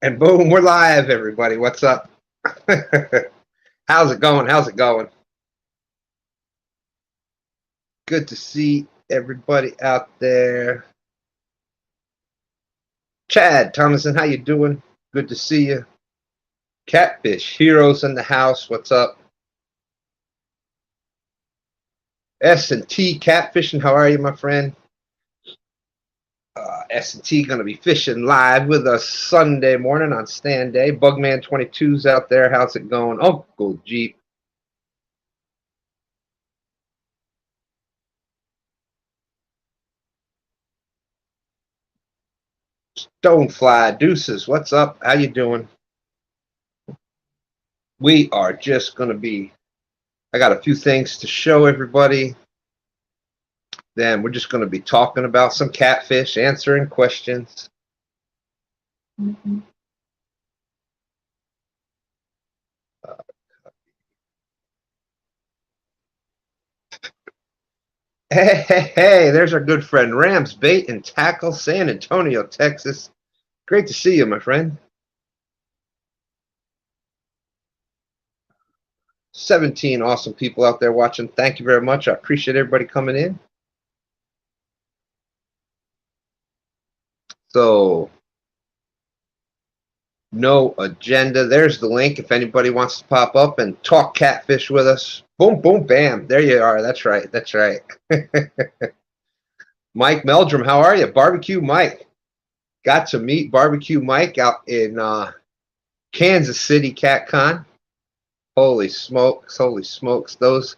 And boom, we're live, everybody. What's up? How's it going? How's it going? Good to see everybody out there. Chad Thomason, how you doing? Good to see you. Catfish, heroes in the house. What's up? S&T Catfishing, how are you, my friend? S&T going to be fishing live with us Sunday morning on stand day. Bugman 22's out there. How's it going? Uncle Jeep. Stonefly Deuces, what's up? How you doing? We are just going to be, I got a few things to show everybody. Then we're just going to be talking about some catfish, answering questions. Hey, there's our good friend Rams Bait and Tackle, San Antonio, Texas. Great to see you, my friend. 17 awesome people out there watching. Thank you very much. I appreciate everybody coming in. So, no agenda. There's the link if anybody wants to pop up and talk catfish with us. Boom, boom, bam. There you are. That's right. That's right. Mike Meldrum, how are you? Barbecue Mike. Got to meet Barbecue Mike out in Kansas City CatCon. Holy smokes, holy smokes. Those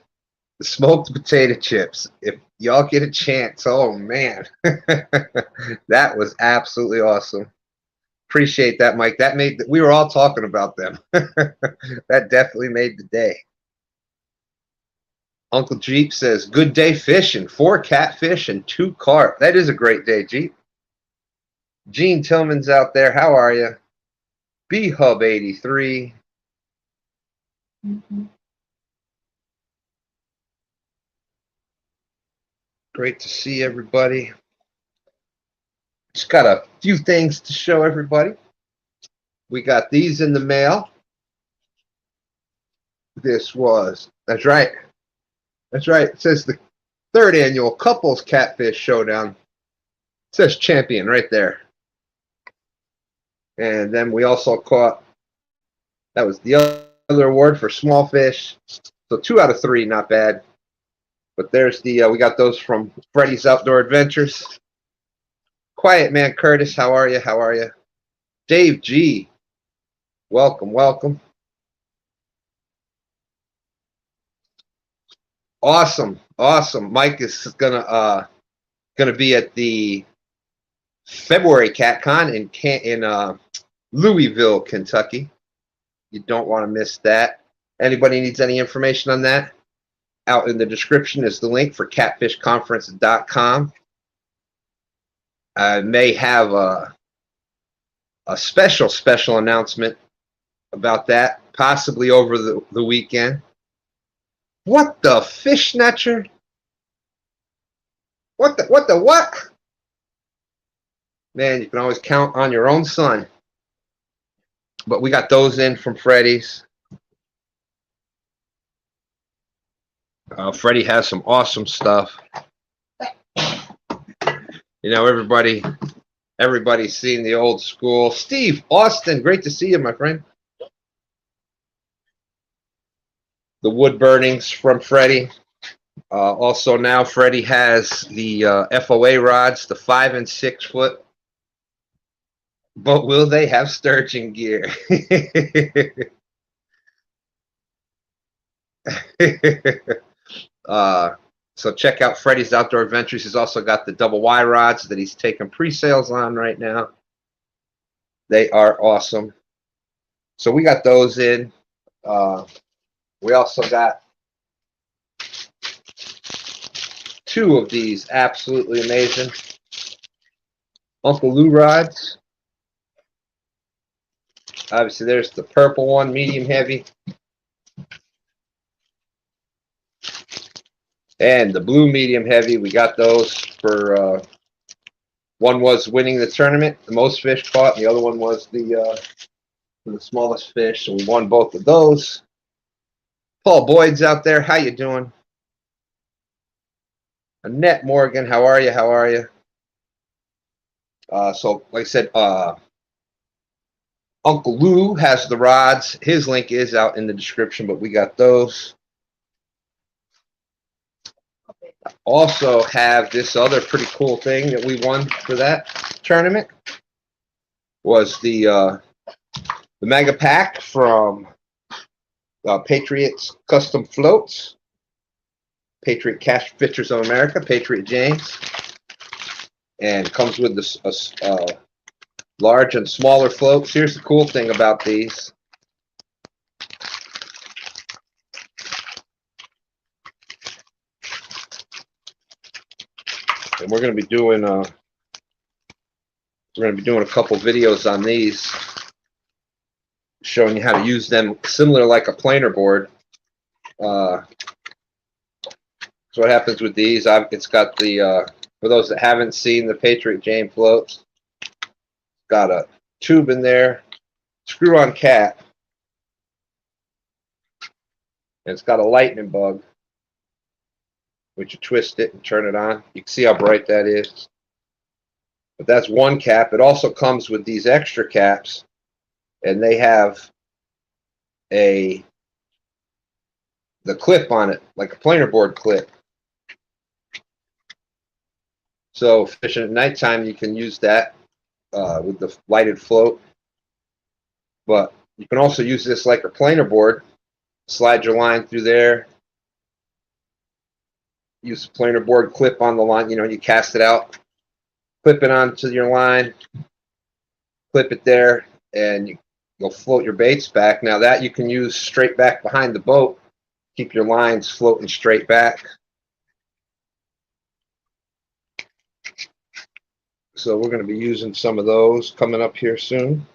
the smoked potato chips. If y'all get a chance, oh man. That was absolutely awesome. Appreciate that, Mike. That made we were all talking about them. That definitely made the day. Uncle Jeep says, good day fishing. 4 catfish and 2 carp. That is a great day, Jeep. Gene Tillman's out there. How are you? B-Hub 83. Great to see everybody. Just got a few things to show everybody. We got these in the mail. That's right. That's right. It says the 3rd annual Couples Catfish Showdown. It says champion right there. And then we also caught, that was the other award for small fish. So 2 out of 3, not bad. But there's the, we got those from Freddie's Outdoor Adventures. Quiet Man Curtis, how are you? How are you? Dave G, welcome, welcome. Awesome, awesome. Mike is gonna be at the February CatCon in Louisville, Kentucky. You don't want to miss that. Anybody needs any information on that? Out in the description is the link for catfishconference.com. I may have a special announcement about that, possibly over the weekend. What the fish snatcher? What the what? Man, you can always count on your own son. But we got those in from Freddie's. Freddie has some awesome stuff. You know, everybody's seen the old school. Steve Austin, great to see you, my friend. The wood burnings from Freddie. Also now Freddie has the FOA rods, the 5 and 6 foot. But will they have sturgeon gear? So check out Freddie's Outdoor Adventures. He's also got the double Y rods that he's taking pre-sales on right now. They are awesome. So we got those in. We also got 2 of these absolutely amazing Uncle Lou rods. Obviously, there's the purple one, medium heavy. And the blue medium heavy, we got those for One was winning the tournament, the most fish caught, and the other one was the smallest fish. So we won both of those. Paul Boyd's out there. How you doing? Annette Morgan, how are you? How are you? So, like I said, Uncle Lou has the rods. His link is out in the description, but we got those. Also have this other pretty cool thing that we won for that tournament. Was the mega pack from Patriots Custom Floats. Patriot Cash Fishers of America, Patriot James. And comes with the large and smaller floats. Here's the cool thing about these. And we're going to be doing a couple videos on these, showing you how to use them, similar like a planer board. So what happens with these? It's got the for those that haven't seen the Patriot James floats, got a tube in there, screw-on cap, and it's got a lightning bug, which you twist it and turn it on. You can see how bright that is. But that's one cap. It also comes with these extra caps, and they have the clip on it, like a planer board clip. So fishing at nighttime, you can use that with the lighted float. But you can also use this like a planer board. Slide your line through there. Use the planer board clip on the line. You know, you cast it out, clip it onto your line, clip it there, and you'll float your baits back. Now that you can use straight back behind the boat. Keep your lines floating straight back. So we're going to be using some of those coming up here soon.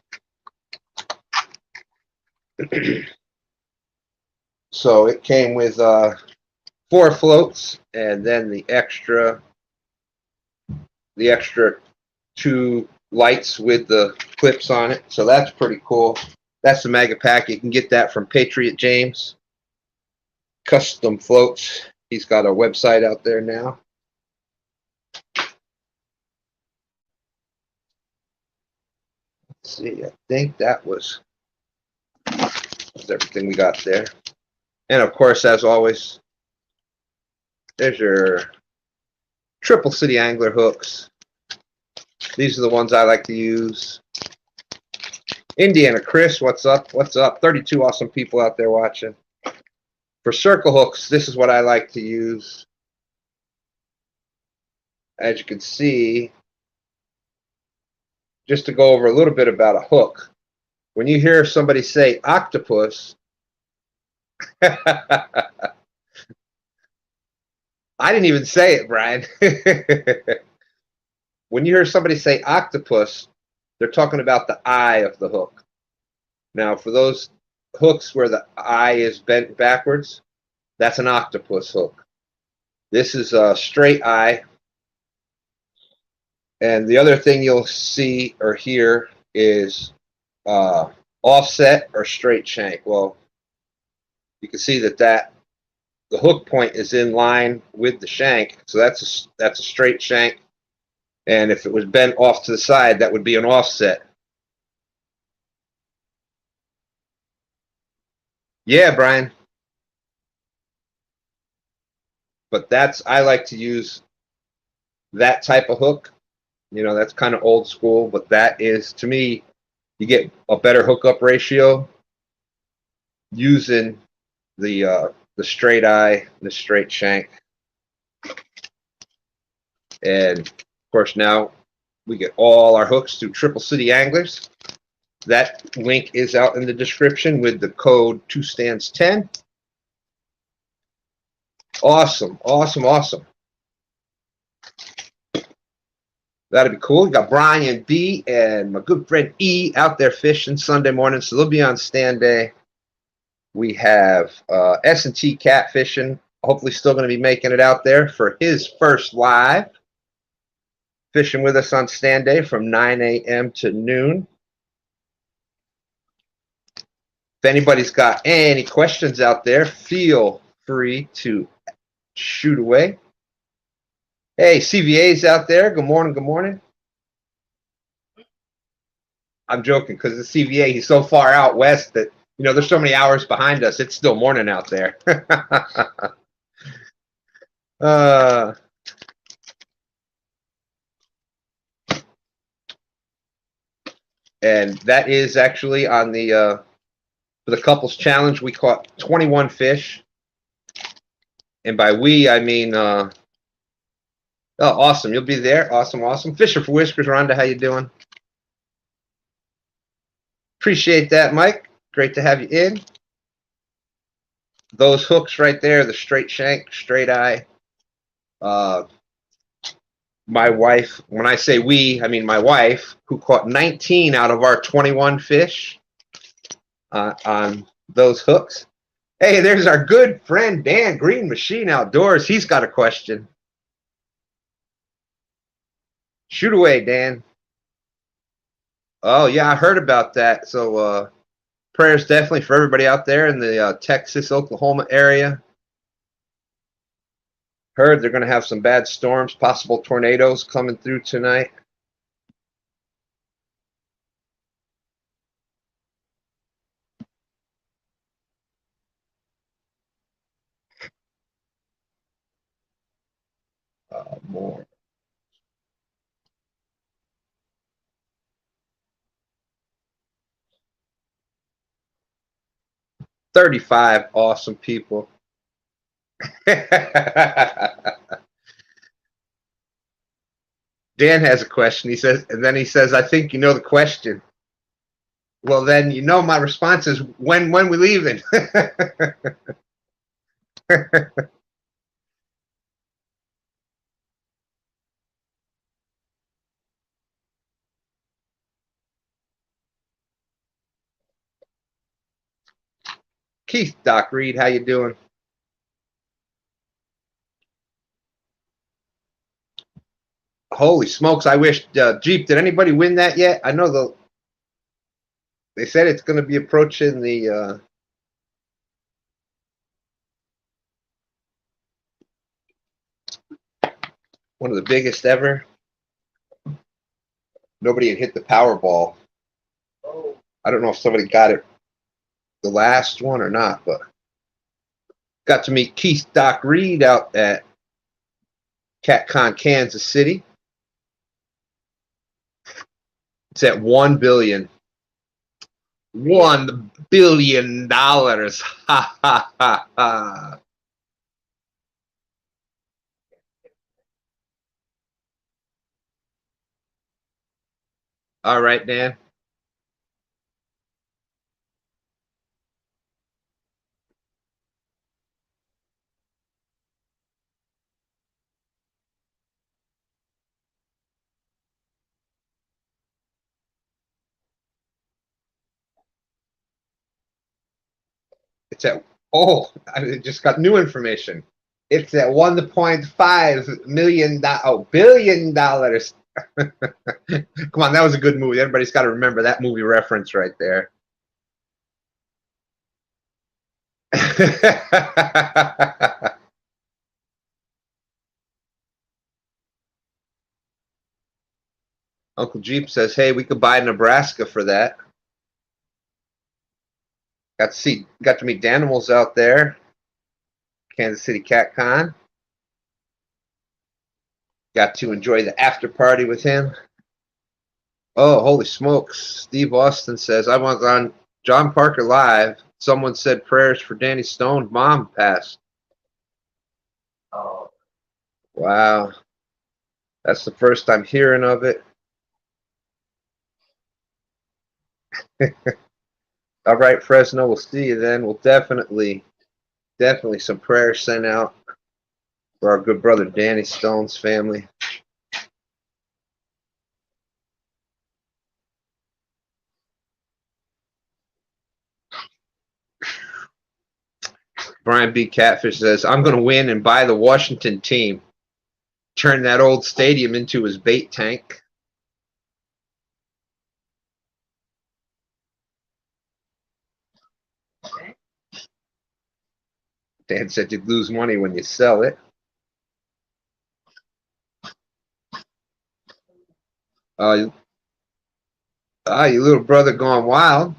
So it came with 4 floats, and then the extra 2 lights with the clips on it. So that's pretty cool. That's the mega pack. You can get that from Patriot James Custom Floats. He's got a website out there now. Let's see, I think that was everything we got there. And of course, as always, there's your Triple City Angler hooks. These are the ones I like to use. Indiana Chris, what's up? What's up? 32 awesome people out there watching. For circle hooks, this is what I like to use. As you can see, just to go over a little bit about a hook. When you hear somebody say octopus, I didn't even say it, Brian. When you hear somebody say octopus, they're talking about the eye of the hook. Now, for those hooks where the eye is bent backwards, that's an octopus hook. This is a straight eye. And the other thing you'll see or hear is offset or straight shank. Well, you can see that the hook point is in line with the shank, so that's a straight shank. And if it was bent off to the side, that would be an offset. Yeah, Brian. But I like to use that type of hook. You know, that's kind of old school, but that is, to me, you get a better hookup ratio using the straight eye, the straight shank. And of course, now we get all our hooks through Triple City Anglers. That link is out in the description with the code 2stands10. Awesome, awesome, awesome. That'd be cool. We got Brian B and my good friend E out there fishing Sunday morning, so they'll be on stand day. We have S&T catfishing. Hopefully still going to be making it out there for his first live fishing with us on stand day from 9 a.m. to noon. If anybody's got any questions out there, feel free to shoot away. Hey, CVA's out there. Good morning. Good morning. I'm joking because the CVA, he's so far out west that, there's so many hours behind us. It's still morning out there. And that is actually on the for the couples challenge. We caught 21 fish, and by we I mean oh, awesome! You'll be there. Awesome. Fisher for Whiskers, Rhonda, how you doing? Appreciate that, Mike. Great to have you in. Those hooks right there, the straight shank, straight eye. My wife, when I say we, I mean my wife, who caught 19 out of our 21 fish on those hooks. Hey, there's our good friend Dan, Green Machine Outdoors. He's got a question. Shoot away, Dan. Oh, yeah, I heard about that. So prayers definitely for everybody out there in the Texas, Oklahoma area. Heard they're going to have some bad storms, possible tornadoes coming through tonight. More. $35 awesome people. Dan has a question. He says, I think you know the question. Well, then my response is when we leaving. Keith, Doc Reed, how you doing? Holy smokes! I wish Jeep. Did anybody win that yet? I know they said it's going to be approaching the one of the biggest ever. Nobody had hit the Powerball. I don't know if somebody got it the last one or not, but got to meet Keith Doc Reed out at CatCon Kansas City. It's at $1 billion. $1 billion. Ha ha ha ha. All right, Dan. It's at I just got new information. It's at $1.5 million. Oh, $1 billion. Come on, that was a good movie. Everybody's got to remember that movie reference right there. Uncle Jeep says, "Hey, we could buy Nebraska for that." Got to meet Danimals out there, Kansas City CatCon. Got to enjoy the after party with him. Oh, holy smokes! Steve Austin says, "I was on John Parker Live. Someone said prayers for Danny Stone. Mom passed." Oh, wow! That's the first I'm hearing of it. All right, Fresno, we'll see you then. We'll definitely some prayers sent out for our good brother Danny Stone's family. Brian B. Catfish says, "I'm going to win and buy the Washington team." Turn that old stadium into his bait tank. Dad said you'd lose money when you sell it. Your little brother gone wild.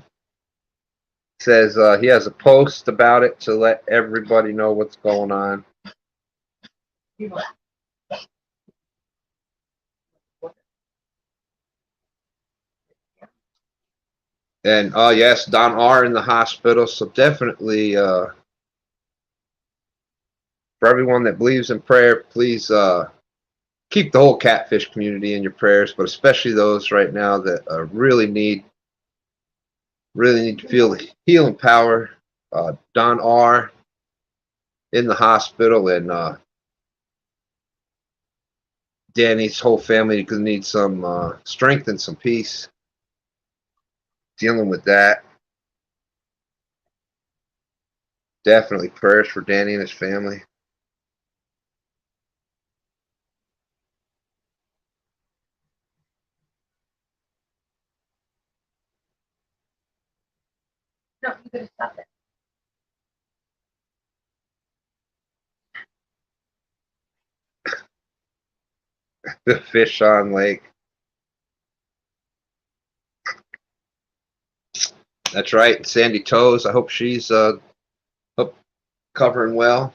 Says he has a post about it to let everybody know what's going on. And yes, Don R in the hospital. So definitely for everyone that believes in prayer, please keep the whole catfish community in your prayers, but especially those right now that really need to feel the healing power. Don R in the hospital, and Danny's whole family is going to need some strength and some peace dealing with that. Definitely prayers for Danny and his family. No, you could have stopped it. The fish on lake. That's right, Sandy Toes. I hope she's covering well.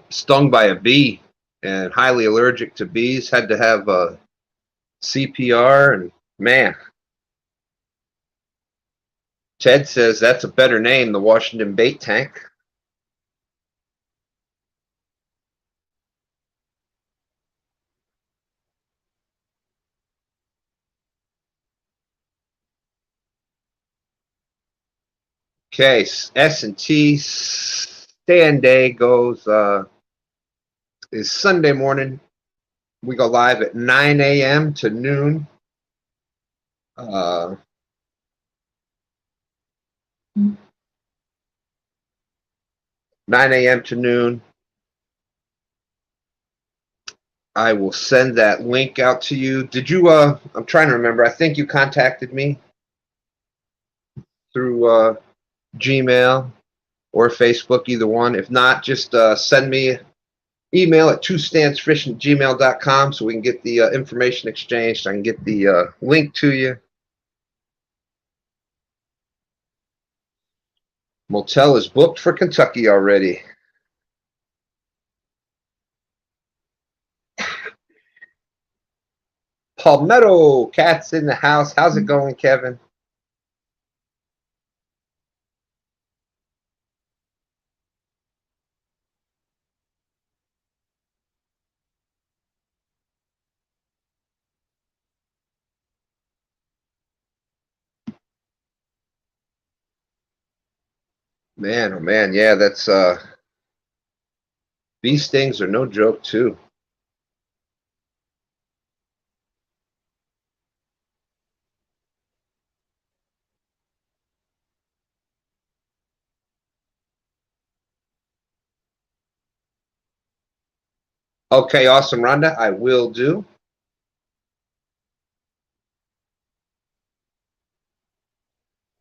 Stung by a bee and highly allergic to bees. Had to have CPR, and man, Ted says that's a better name, the Washington Bait Tank. Okay, S&T stand day goes is Sunday morning. We go live at 9 a.m. to noon. 9 a.m. to noon. I will send that link out to you. Did you, I'm trying to remember. I think you contacted me through Gmail or Facebook, either one. If not, just send me email at twostandsfish@gmail.com so we can get the information exchanged. I can get the link to you. Motel is booked for Kentucky already. Palmetto Cat's in the house. How's it going, Kevin? Man, oh man, yeah, that's bee stings are no joke too. Okay, awesome, Rhonda. I will do.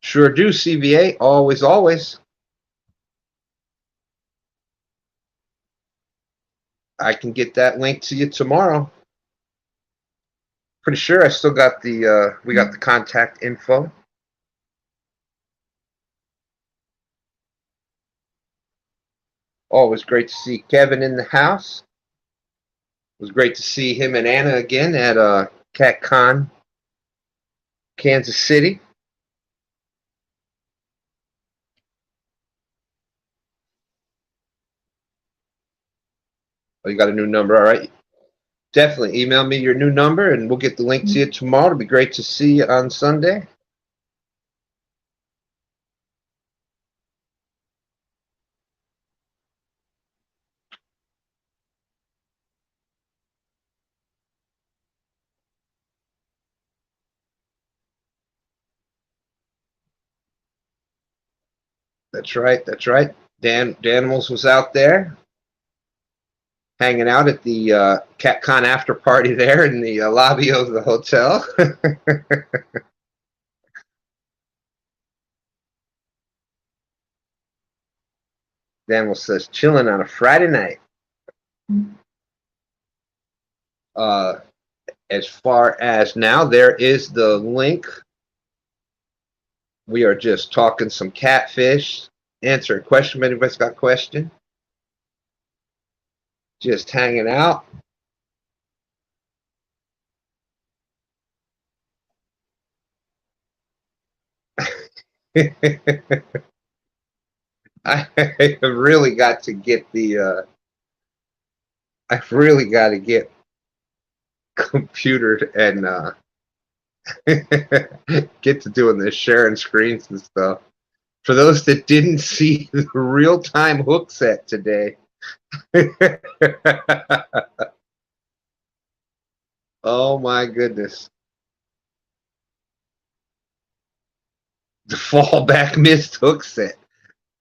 Sure do, CVA. Always, always. I can get that link to you tomorrow. Pretty sure I still got the we got the contact info. Always great to see Kevin in the house. It was great to see him and Anna again at CatCon, Kansas City. Oh, you got a new number, all right? Definitely email me your new number, and we'll get the link to you tomorrow. It'll be great to see you on Sunday. That's right. That's right. Dan Danimals was out there hanging out at the CatCon after party there in the lobby of the hotel. Daniel says, chilling on a Friday night. As far as now, there is the link. We are just talking some catfish, answering a question if anybody's got a question. Just hanging out. I have really got to get the I've really got to get computer and get to doing this, sharing screens and stuff. For those that didn't see the real-time hook set today, oh my goodness. The fallback missed hook set.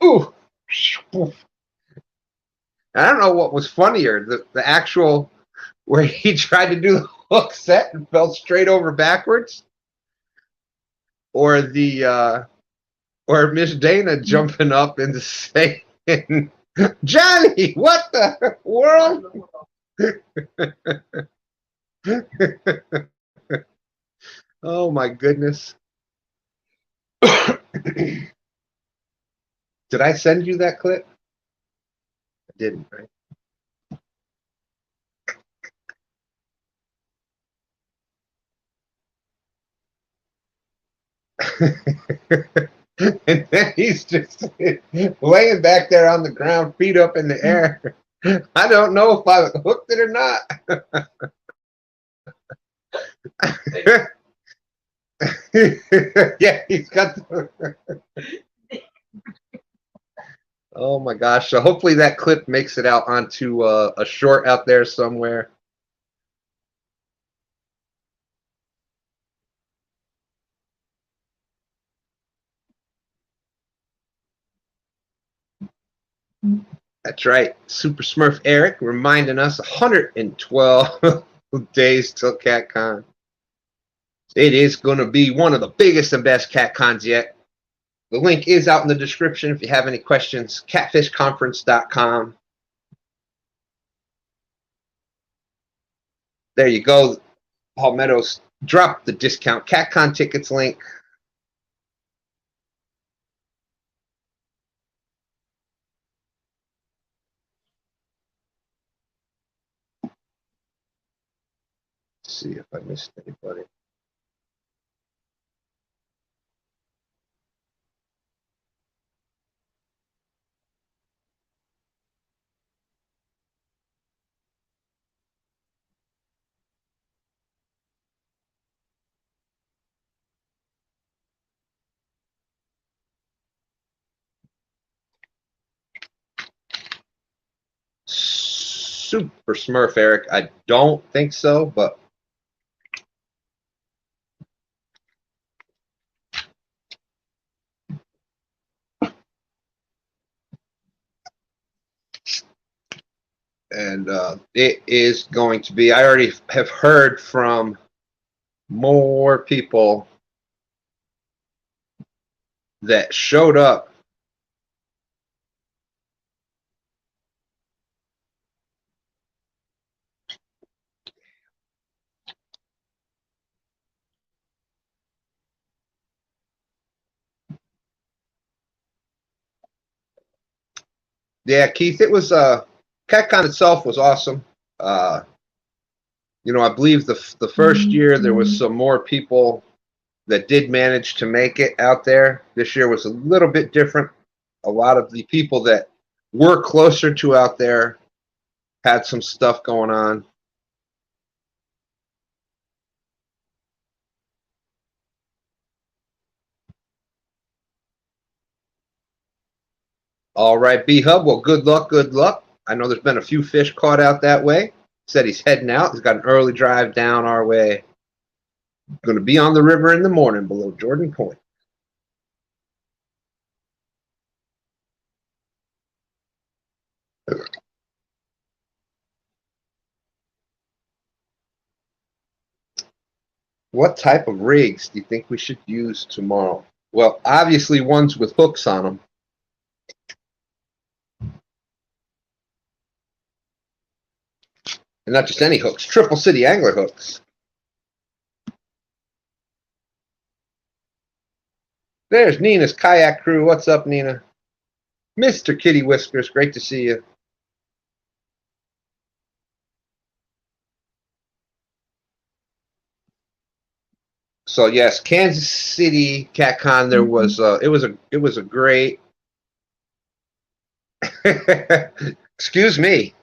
Ooh. I don't know what was funnier, the actual where he tried to do the hook set and fell straight over backwards, or the or Miss Dana jumping up and saying, Johnny, what the world? Oh my goodness. Did I send you that clip? I didn't, right? And then he's just laying back there on the ground, feet up in the air. I don't know if I hooked it or not. Yeah, he's got the... Oh my gosh. So hopefully that clip makes it out onto a short out there somewhere. That's right. Super Smurf Eric reminding us 112 days till CatCon. It is going to be one of the biggest and best CatCons yet. The link is out in the description if you have any questions. Catfishconference.com. There you go. Paul Meadows dropped the discount CatCon tickets link. Let's see if I missed anybody. Super Smurf Eric, I don't think so, but and it is going to be, I already have heard from more people that showed up Yeah, Keith, it was CatCon itself was awesome. You know, I believe the first year there was some more people that did manage to make it out there. This year was a little bit different. A lot of the people that were closer to out there had some stuff going on. All right, B-Hub. Well, good luck, good luck. I know there's been a few fish caught out that way. Said he's heading out. He's got an early drive down our way. Going to be on the river in the morning below Jordan Point. What type of rigs do you think we should use tomorrow? Well, obviously ones with hooks on them. And not just any hooks, Triple City angler hooks. There's Nina's kayak crew. What's up, Nina? Mr. Kitty Whiskers, great to see you. So yes, Kansas City CatCon. There was it was a great. Excuse me.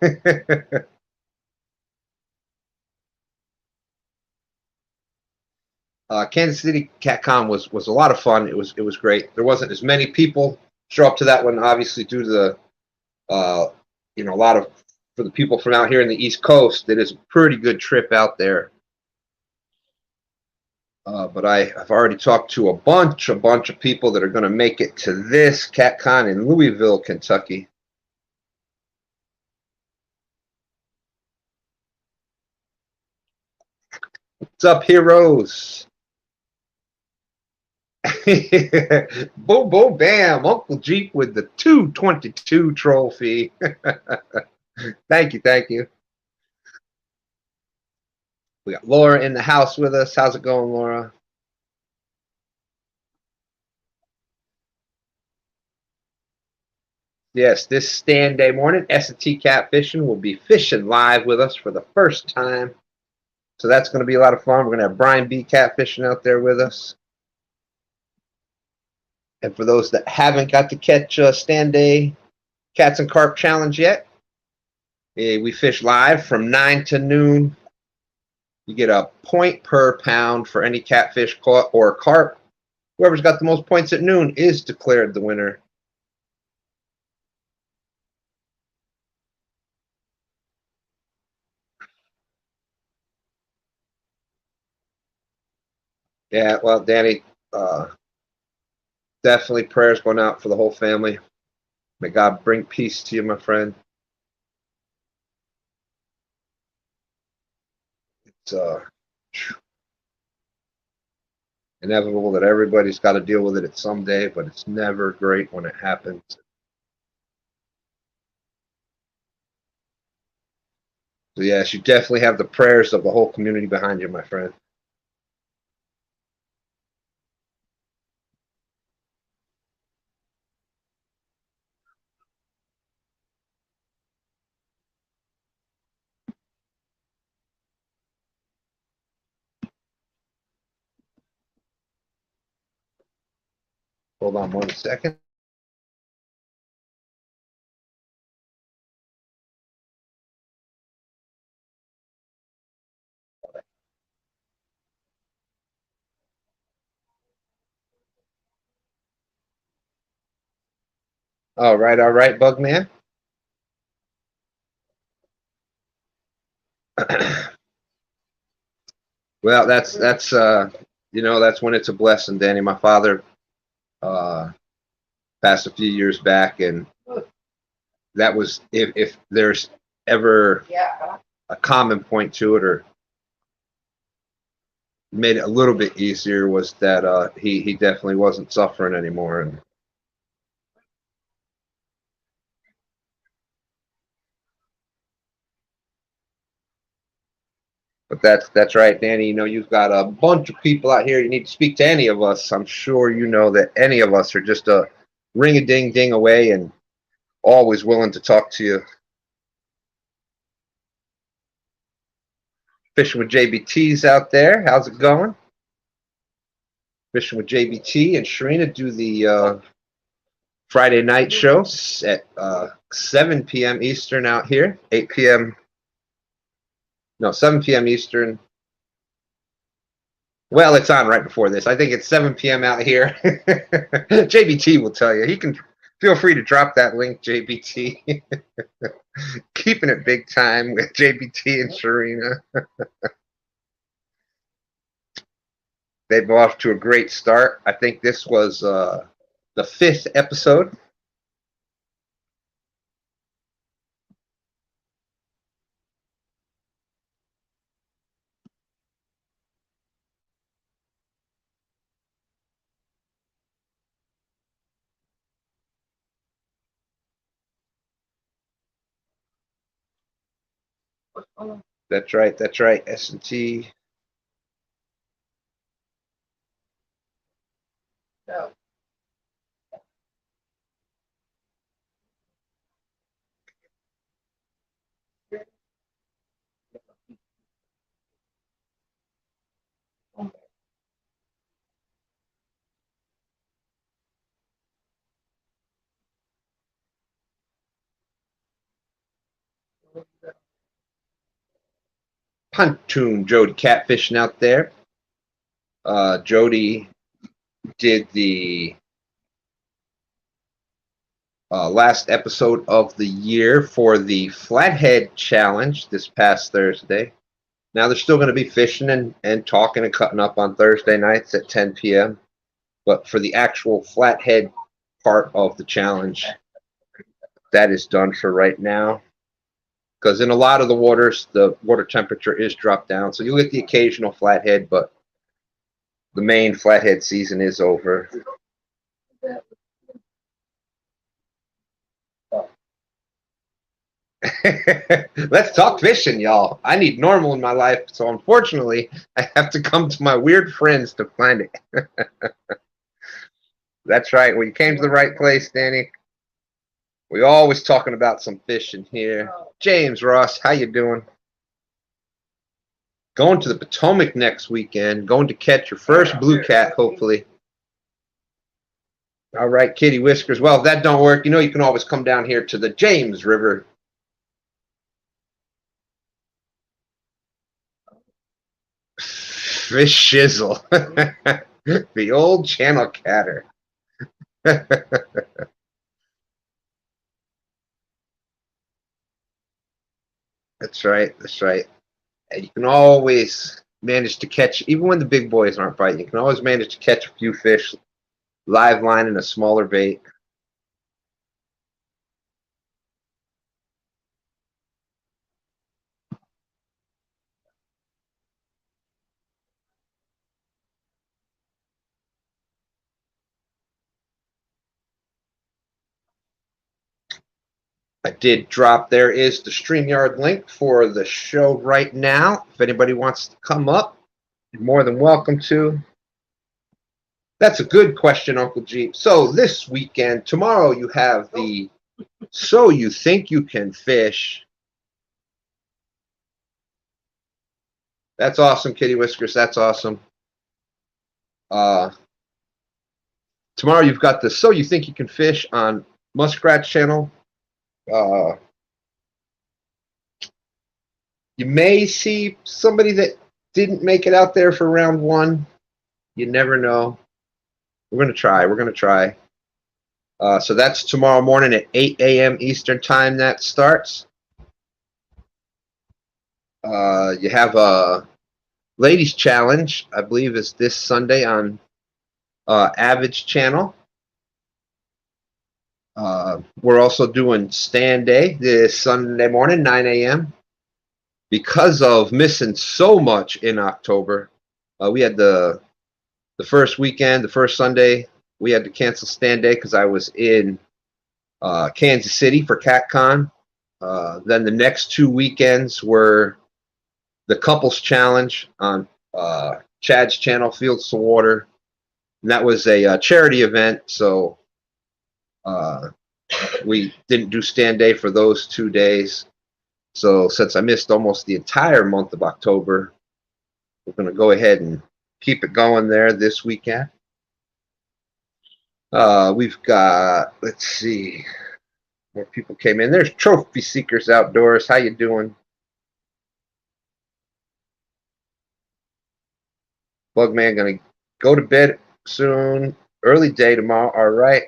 Kansas City CatCon was a lot of fun. It was great. There wasn't as many people show up to that one, obviously due to the a lot of for the people from out here in the East Coast. It is a pretty good trip out there. But I've already talked to a bunch of people that are going to make it to this CatCon in Louisville, Kentucky. What's up, heroes? Boom, boom, bam. Uncle Jeep with the 222 trophy. Thank you, thank you. We got Laura in the house with us. How's it going, Laura? Yes, this stand day morning, S&T Catfishing will be fishing live with us for the first time. So that's going to be a lot of fun. We're going to have Brian B. Catfishing out there with us. And for those that haven't got to catch stand day Cats and Carp Challenge yet, we fish live from 9 to noon. You get a point per pound for any catfish caught or carp. Whoever's got the most points at noon is declared the winner. Yeah, well, Danny, definitely prayers going out for the whole family. May God bring peace to you, my friend. It's inevitable that everybody's got to deal with it at some day, but it's never great when it happens. So yes, you definitely have the prayers of the whole community behind you, my friend. Hold on 1 second. All right, Bugman. Well, that's that's when it's a blessing, Danny. My father passed a few years back, and that was if there's ever a common point to it, or made it a little bit easier, was that he definitely wasn't suffering anymore. And but that's right, Danny. You know, you've got a bunch of people out here. You need to speak to any of us. I'm sure you know that any of us are just a ring a ding ding away, and always willing to talk to you. Fishing with JBT's out there. How's it going? Fishing with JBT and Sharina do the Friday night show at 7 p.m. Eastern out here, 8 p.m. No, 7 p.m. Eastern. Well, it's on right before this. I think it's 7 p.m. out here. JBT will tell you. He can feel free to drop that link, JBT. Keeping it big time with JBT and Sharina. They've been off to a great start. I think this was the 5th episode. That's right. That's right. S&T. So, Pontoon Jody catfishing out there. Jody did the last episode of the year for the Flathead Challenge this past Thursday. Now they're still going to be fishing and talking and cutting up on Thursday nights at 10 p.m. But for the actual Flathead part of the challenge, that is done for right now. Because in a lot of the waters, the water temperature is dropped down. So you'll get the occasional flathead, but the main flathead season is over. Let's talk fishing, y'all. I need normal in my life, so unfortunately, I have to come to my weird friends to find it. That's right. Well, you came to the right place, Danny. We always talking about some fishing here. James Ross, how you doing? Going to the Potomac next weekend. Going to catch your first blue cat, hopefully. All right, Kitty Whiskers. Well, if that don't work, you know you can always come down here to the James River. Fish shizzle. The old channel catter. That's right. That's right. And you can always manage to catch, even when the big boys aren't biting, you can always manage to catch a few fish live line in a smaller bait. I did drop, there is the StreamYard link for the show right now. If anybody wants to come up, you're more than welcome to. That's a good question, Uncle Jeep. So this weekend, tomorrow you have the So You Think You Can Fish. That's awesome, Kitty Whiskers. That's awesome. Tomorrow you've got the So You Think You Can Fish on Muskrat channel. You may see somebody that didn't make it out there for round one. You never know. We're going to try. We're going to try. So that's tomorrow morning at 8 a.m. Eastern time that starts. You have a ladies challenge, I believe is this Sunday on Avid's channel. We're also doing stand day this Sunday morning, 9 a.m. Because of missing so much in October, we had the first weekend, the first Sunday, we had to cancel stand day because I was in Kansas City for CatCon. Then the next 2 weekends were the couples challenge on Chad's channel, Fields to Water, and that was a charity event. So we didn't do stand day for those 2 days. So since I missed almost the entire month of October, we're going to go ahead and keep it going there this weekend. We've got, let's see, more people came in. There's Trophy Seekers Outdoors. How you doing? Bugman going to go to bed soon. Early day tomorrow. All right.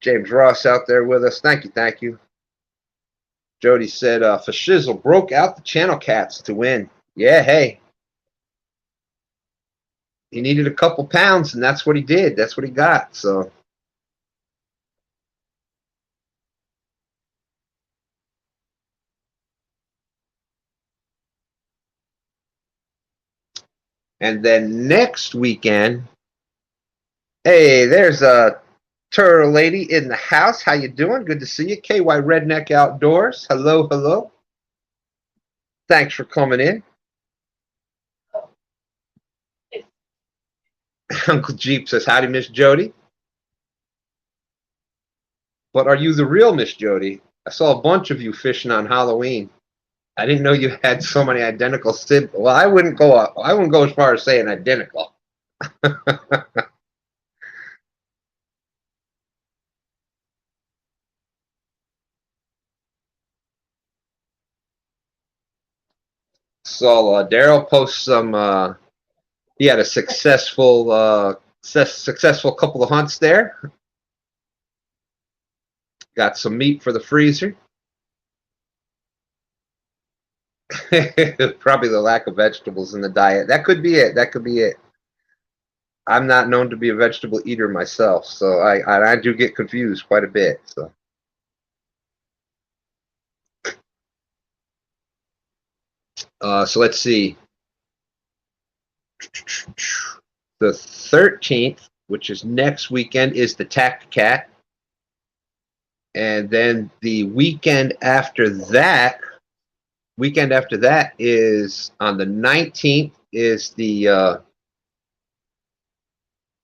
James Ross out there with us. Thank you. Thank you. Jody said, Fashizzle broke out the channel cats to win. Yeah, hey. He needed a couple pounds, and that's what he did. That's what he got. So, and then next weekend, hey, there's a Turtle Lady in the house. How you doing? Good to see you. KY Redneck Outdoors. Hello, hello. Thanks for coming in. Uncle Jeep says, howdy, Miss Jody. But are you the real Miss Jody? I saw a bunch of you fishing on Halloween. I didn't know you had so many identical siblings. Well, I wouldn't go as far as saying identical. So Daryl posts some. He had a successful couple of hunts there. Got some meat for the freezer. Probably the lack of vegetables in the diet. That could be it. That could be it. I'm not known to be a vegetable eater myself, so I do get confused quite a bit. So let's see. The 13th, which is next weekend, is the Cat. And then the weekend after that is on the 19th is the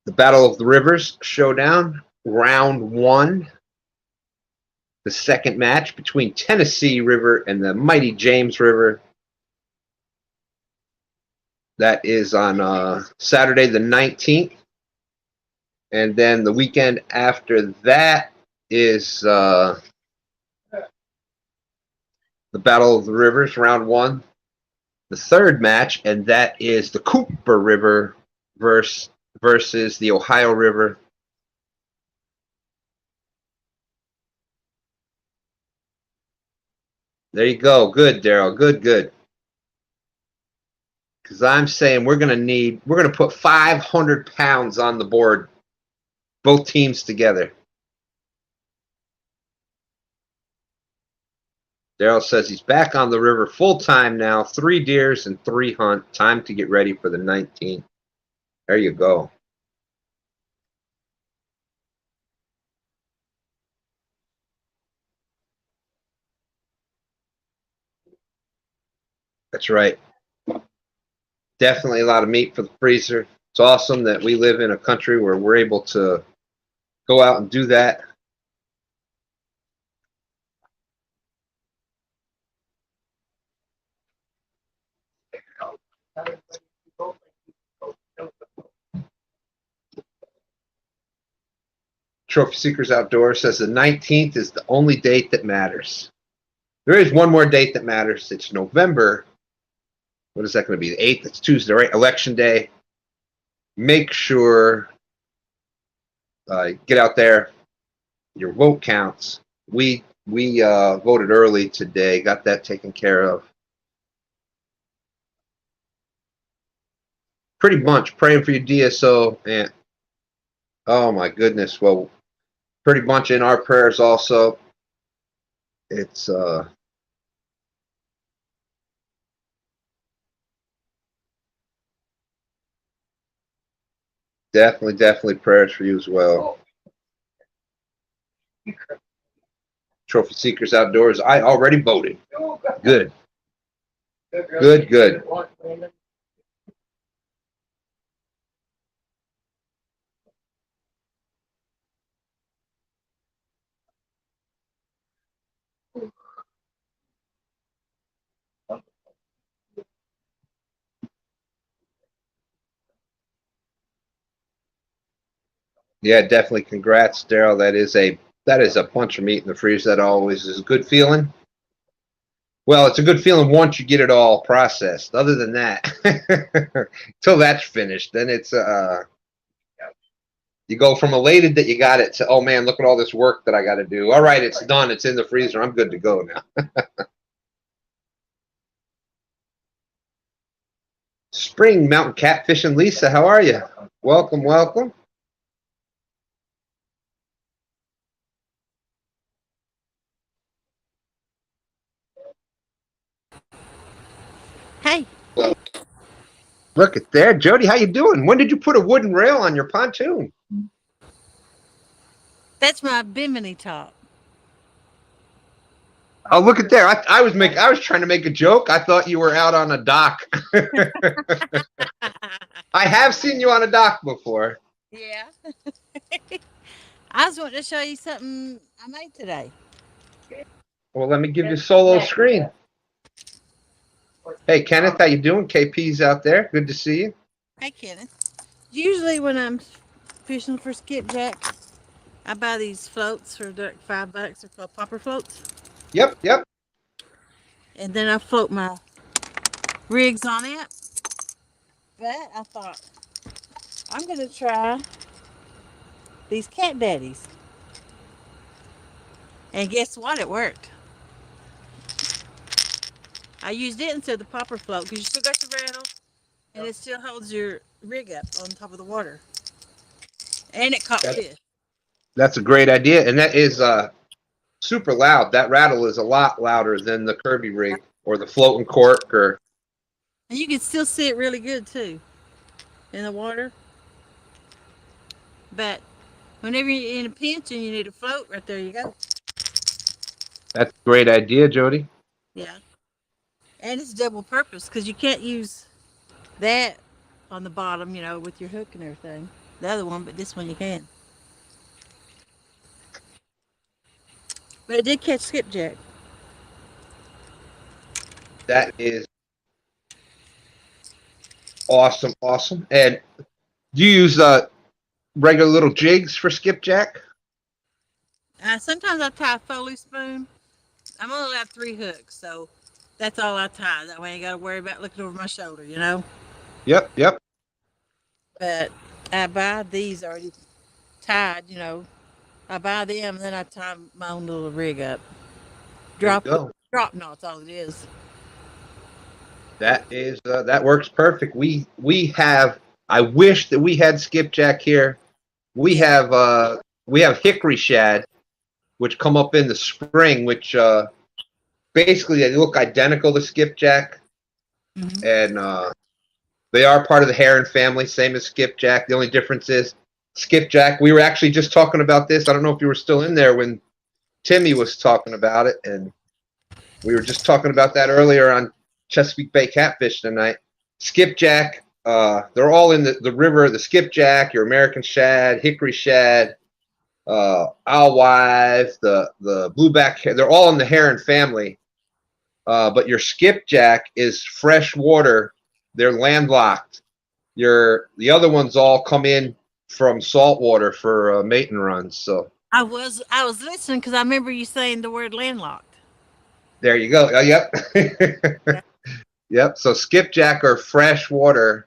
Battle of the Rivers Showdown, round 1. The second match between Tennessee River and the mighty James River. That is on Saturday the 19th. And then the weekend after that is the Battle of the Rivers, round 1. The third match, and that is the Cooper River versus the Ohio River. There you go. Good, Daryl. Good. Because I'm saying we're gonna put 500 pounds on the board, both teams together. Daryl says he's back on the river full time now. 3 deers and 3 hunt. Time to get ready for the 19th. There you go. That's right. Definitely a lot of meat for the freezer. It's awesome that we live in a country where we're able to go out and do that. Trophy Seekers Outdoors says the 19th is the only date that matters. There is one more date that matters. It's November. What is that going to be? The 8th? It's Tuesday, right? Election Day. Make sure get out there. Your vote counts. We voted early today. Got that taken care of. Pretty bunch praying for your DSO, and oh my goodness. Well, pretty bunch in our prayers also. It's definitely prayers for you as well. Trophy Seekers Outdoors. I already voted. Good. Good. Yeah, definitely. Congrats, Daryl. That is a bunch of meat in the freezer. That always is a good feeling. Well, it's a good feeling once you get it all processed. Other than that, until that's finished, then it's you go from elated that you got it to, oh man, look at all this work that I got to do. All right, it's done. It's in the freezer. I'm good to go now. Spring Mountain Catfish and Lisa, how are you? Welcome. Hey. Look at there. Jody, how you doing? When did you put a wooden rail on your pontoon? That's my bimini top. Oh, look at there! I was trying to make a joke. I thought you were out on a dock. I have seen you on a dock before. Yeah. I was wanting to show you something I made today. Well, let me give you solo screen. Hey, Kenneth, how you doing? KP's out there. Good to see you. Hey, Kenneth. Usually when I'm fishing for skipjack, I buy these floats for like $5. They're called popper floats. Yep, yep. And then I float my rigs on it. But I thought, I'm going to try these cat daddies. And guess what? It worked. I used it instead of the popper float because you still got the rattle and it still holds your rig up on top of the water. And it caught fish. That's a great idea, and that is super loud. That rattle is a lot louder than the Kirby rig or the floating cork. Or And you can still see it really good too in the water. But whenever you're in a pinch and you need a float, right there you go. that's a great idea, Jody. Yeah. And it's double purpose because you can't use that on the bottom, you know, with your hook and everything. The other one, but this one you can. But it did catch skipjack. That is awesome, awesome. And do you use regular little jigs for skipjack? Sometimes I tie a Foley spoon. I'm only allowed 3 hooks, so that's all I tie. That way I ain't got to worry about looking over my shoulder, you know? Yep, yep. But I buy these already tied, you know. I buy them and then I tie my own little rig up. Drop knots, all it is. That works perfect. We have. I wish that we had skipjack here. We have hickory shad, which come up in the spring, which basically they look identical to skipjack, and they are part of the heron family, same as skipjack. The only difference is skipjack. We were actually just talking about this. I don't know if you were still in there when Timmy was talking about it, and we were just talking about that earlier on Chesapeake Bay Catfish tonight. Skipjack, they're all in the river. The skipjack, your American shad, hickory shad, alewife, the blueback, they're all in the heron family. But your skipjack is freshwater. They're landlocked. The other ones all come in from saltwater for mating runs. So I was listening because I remember you saying the word landlocked. there you go. Yep. Yep. So skipjack are freshwater.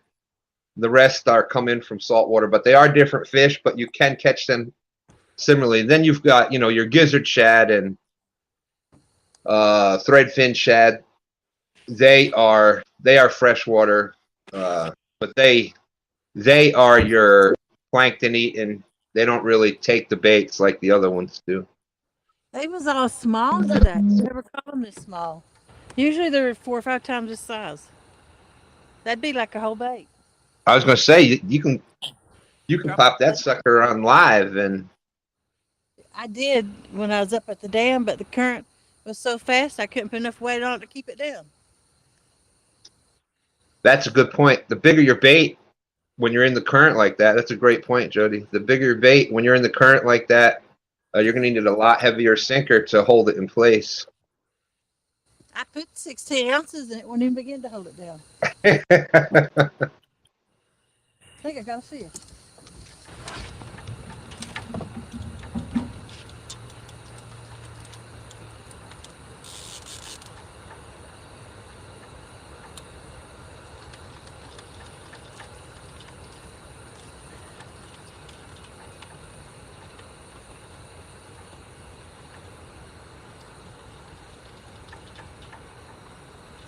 The rest are come in from saltwater, but they are different fish, but you can catch them similarly. Then you've got, your gizzard shad and threadfin shad. They are freshwater, but they are your plankton eating. They don't really take the baits like the other ones do. They was all small today. Never caught them this small. Usually they're 4 or 5 times this size. That'd be like a whole bait. I was going to say you can pop that sucker on live, and I did when I was up at the dam, but the current was so fast I couldn't put enough weight on it to keep it down. that's a good point. The bigger your bait when you're in the current like that, that's a great point, Jody. The bigger your bait when you're in the current like that, you're going to need a lot heavier sinker to hold it in place. I put 16 ounces and it wouldn't even begin to hold it down. I think I got a fish.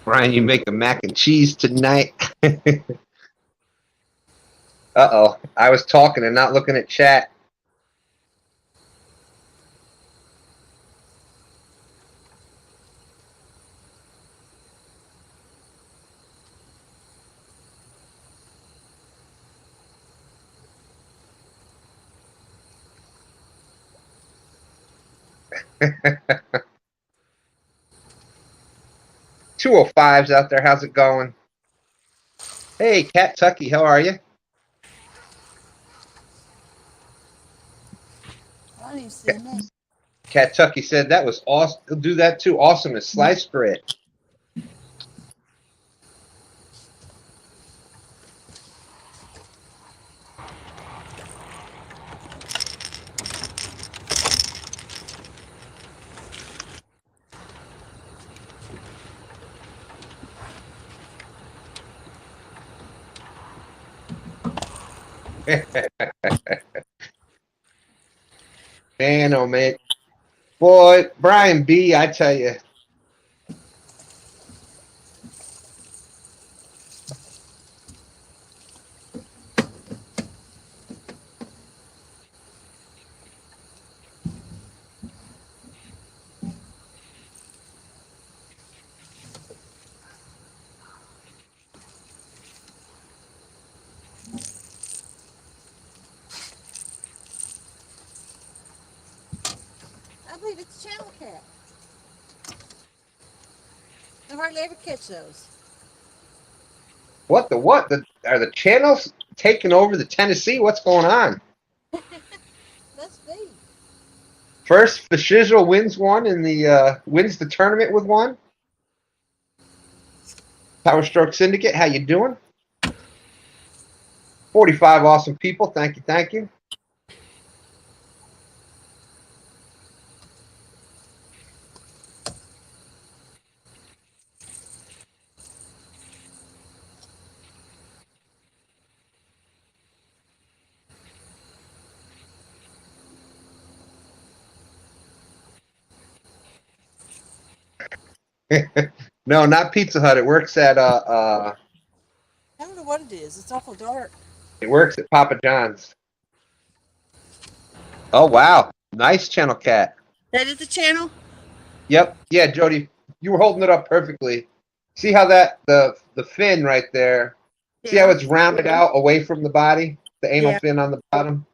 Ryan, you make a mac and cheese tonight. Uh-oh. I was talking and not looking at chat. 205s out there. How's it going? Hey, Cat Tucky, how are you? I don't even see a name. Cat Tucky said that was awesome. He'll do that too. Awesome as sliced bread. Man, oh man. Boy, Brian B., I tell you. I believe it's channel cat. I hardly ever catch those. What? Are the channels taking over the Tennessee? What's going on? Must be. First, the Shizzle wins one in the wins the tournament with one. Power Stroke Syndicate, how you doing? 45 awesome people. Thank you, thank you. No, not Pizza Hut. It works at I don't know what it is. It's awful dark. it works at Papa John's. Oh wow, nice channel cat. That is the channel? Yep, yeah, Jody, you were holding it up perfectly. See how that the fin right there? See how it's rounded out away from the body, the anal fin on the bottom.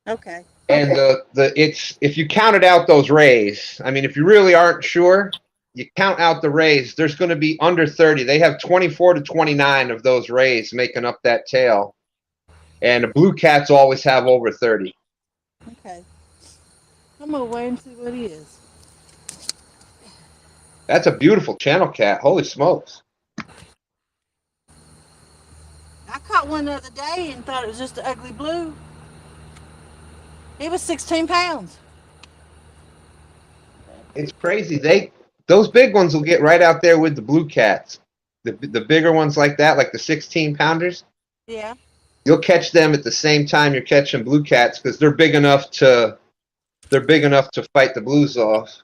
Okay. And it's if you counted out those rays, I mean, if you really aren't sure, you count out the rays. There's going to be under 30. They have 24 to 29 of those rays making up that tail, and the blue cats always have over 30. Okay. I'm gonna wait and see what he is. That's a beautiful channel cat. Holy smokes! I caught one the other day and thought it was just an ugly blue. It was 16 pounds. It's crazy. Those big ones will get right out there with the blue cats. The bigger ones like that, like the 16 pounders. Yeah. You'll catch them at the same time you're catching blue cats because they're big enough to fight the blues off.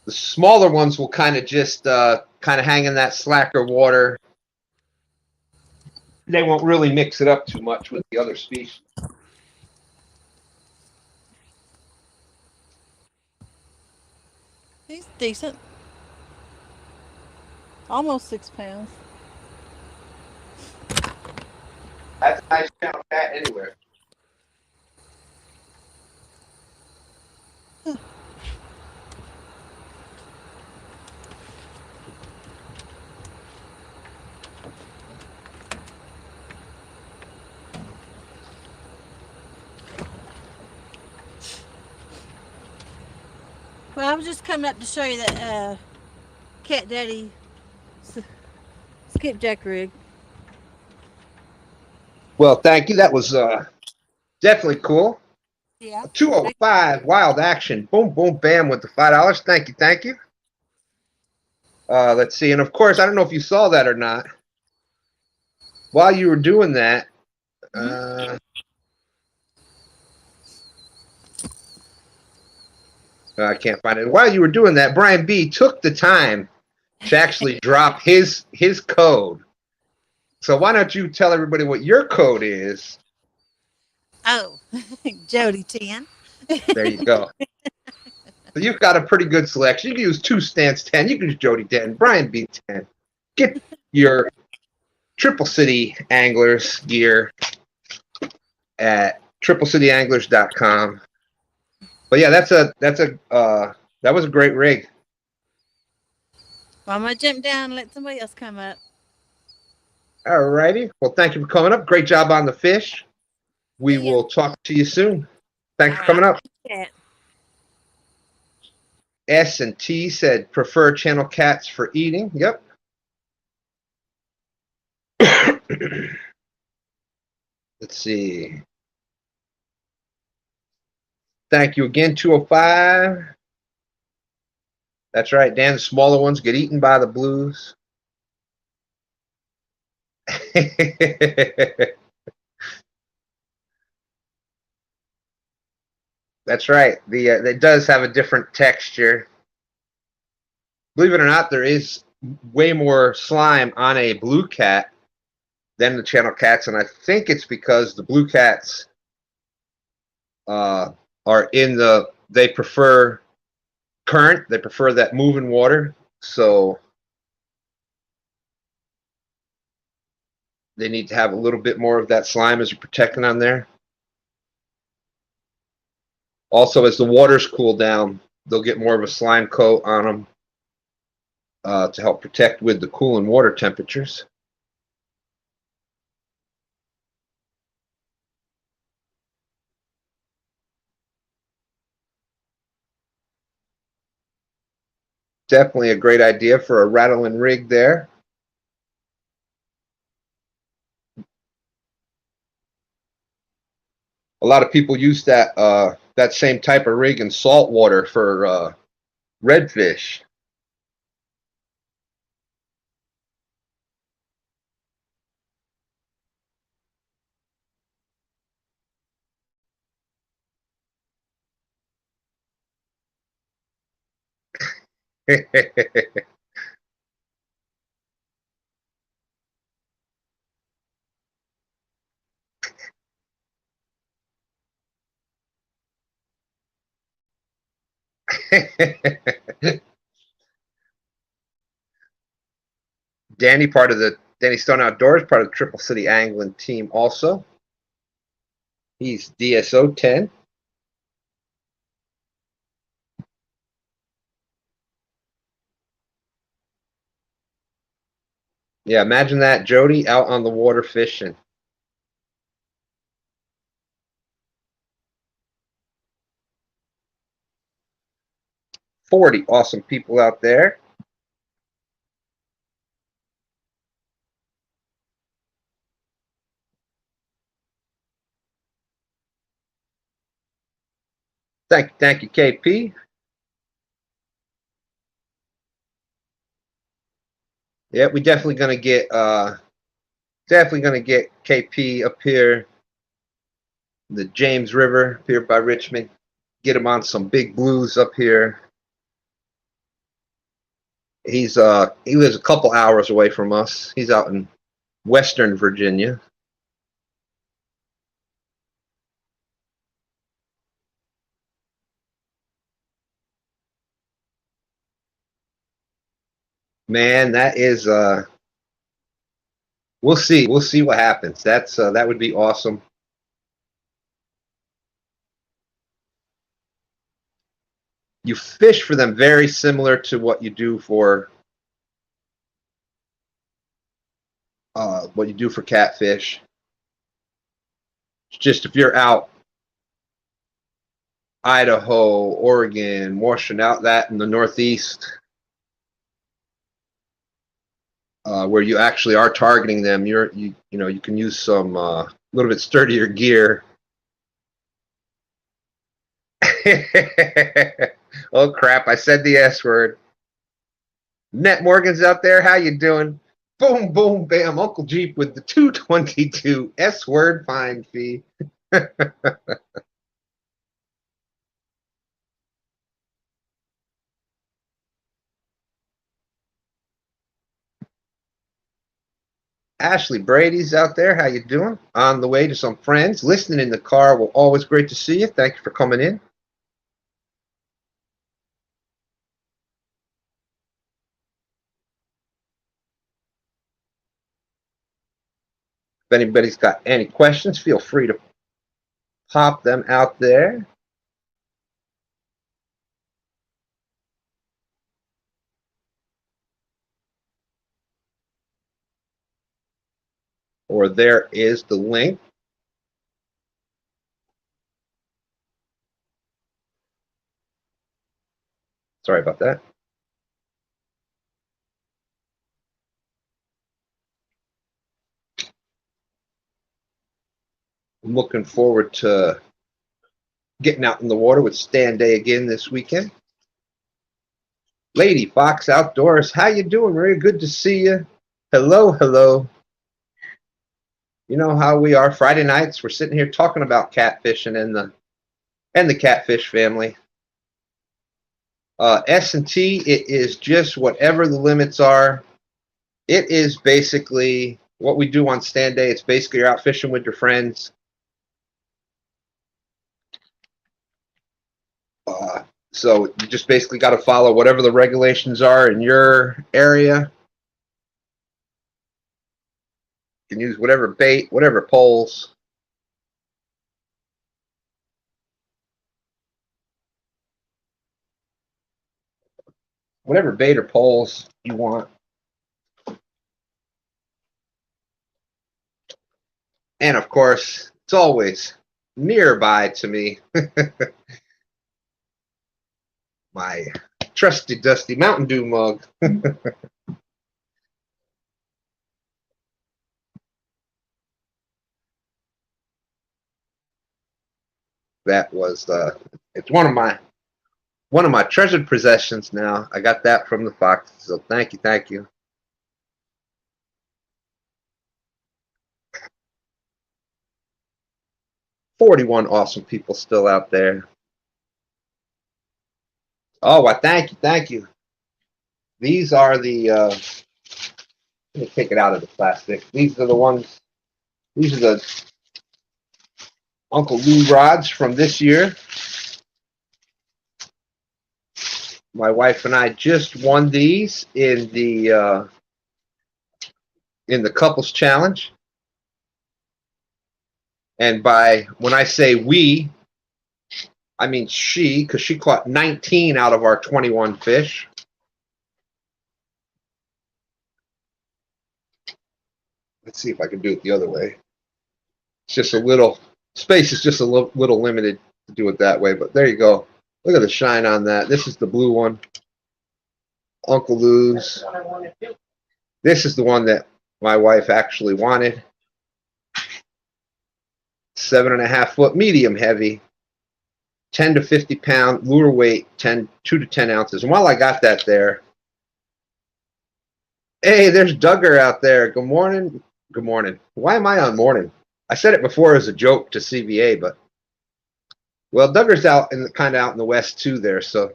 The smaller ones will kind of just hang in that slacker water. They won't really mix it up too much with the other species. He's decent. Almost 6 pounds. That's a nice channel cat anywhere. Well, I was just coming up to show you that Cat Daddy skipjack rig. Well, thank you. That was definitely cool. Yeah. 205 wild action. Boom, boom, bam with the $5. Thank you, thank you. Let's see. And of course, I don't know if you saw that or not. While you were doing that, I can't find it. While you were doing that, Brian B. took the time to actually drop his code. So why don't you tell everybody what your code is? Oh, Jody 10. There you go. So you've got a pretty good selection. You can use 2 Stance 10. You can use Jody 10, Brian B 10. Get your Triple City Anglers gear at triplecityanglers.com. But yeah, that was a great rig. Well, I'm gonna jump down and let somebody else come up. All righty. Well, thank you for coming up. Great job on the fish. We See ya. will talk to you soon. Thanks All for right. coming up. Cat. S and T said prefer channel cats for eating. Yep. Let's see. Thank you again, 205. That's right, Dan. The smaller ones get eaten by the blues. That's right. It does have a different texture. Believe it or not, there is way more slime on a blue cat than the channel cats, and I think it's because the blue cats are they prefer current, they prefer that moving water, so they need to have a little bit more of that slime as a protectant on there. Also, as the waters cool down, they'll get more of a slime coat on them to help protect with the cooling water temperatures. Definitely a great idea for a rattling rig there. A lot of people use that same type of rig in saltwater for redfish. Danny Stone Outdoors, part of the Triple City Angling team also. He's DSO 10. Yeah, imagine that, Jody, out on the water fishing. $40 awesome people out there. Thank you, KP. Yeah, we definitely gonna get KP up here, the James River up here by Richmond. Get him on some big blues up here. He lives a couple hours away from us. He's out in Western Virginia. Man, that is we'll see. We'll see what happens. That would be awesome. You fish for them very similar to what you do for catfish. It's just if you're out Idaho, Oregon, Washington, out that in the Northeast, where you actually are targeting them, you can use some little bit sturdier gear. Oh crap! I said the S word. Net Morgan's out there. How you doing? Boom, boom, bam. Uncle Jeep with the 222 S word fine fee. Ashley Brady's out there. How you doing? On the way to some friends. Listening in the car. Well, always great to see you. Thank you for coming in. If anybody's got any questions, feel free to pop them out there. or there is the link. Sorry about that. I'm looking forward to getting out in the water with Stand Day again this weekend. Lady Fox Outdoors, how you doing? Very good to see you. Hello, hello. You know how we are. Friday nights, we're sitting here talking about catfishing and the catfish family. S&T, it is just whatever the limits are. It is basically what we do on Stand Day. It's basically you're out fishing with your friends. So you just basically got to follow whatever the regulations are in your area. You can use whatever bait, whatever poles. Whatever bait or poles you want. And of course, it's always nearby to me. My trusty dusty Mountain Dew mug. That was it's one of my treasured possessions now. I got that from the Fox, so thank you, thank you. $41 awesome people still out there. Oh, I thank you, thank you. These are the let me take it out of the plastic. These are the ones. These are the Uncle Lou rods from this year. My wife and I just won these in the couples challenge. And by when I say we, I mean she, because she caught 19 out of our 21 fish. Let's see if I can do it the other way. It's just a little, space is just a little limited to do it that way, but there you go. Look at the shine on that. This is the blue one. Uncle Lou's. This is the one that my wife actually wanted. 7.5 foot medium heavy. 10 to 50 pound lure weight, 2 to 10 ounces. And while I got that there, hey, there's Duggar out there. Good morning. Good morning. Why am I on morning? I said it before as a joke to CVA, but well, Duggar's out kind of out in the west too there, so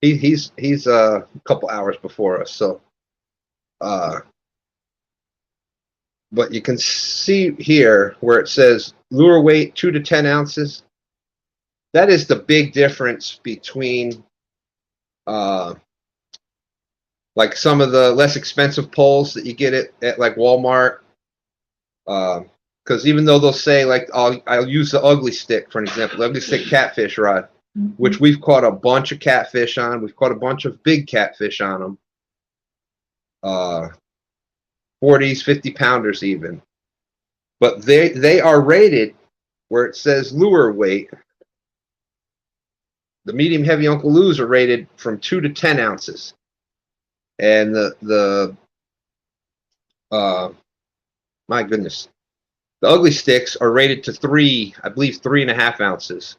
he's a couple hours before us. So, but you can see here where it says lure weight 2 to 10 ounces. That is the big difference between like some of the less expensive poles that you get at like Walmart. Because even though they'll say, like, I'll use the ugly stick, for an example, the ugly stick catfish rod, which we've caught a bunch of catfish on. We've caught a bunch of big catfish on them. 40s, 50 pounders even. But they are rated where it says lure weight. The medium heavy Uncle Lou's are rated from 2 to 10 ounces. And my goodness. The ugly sticks are rated to 3, I believe 3.5 ounces.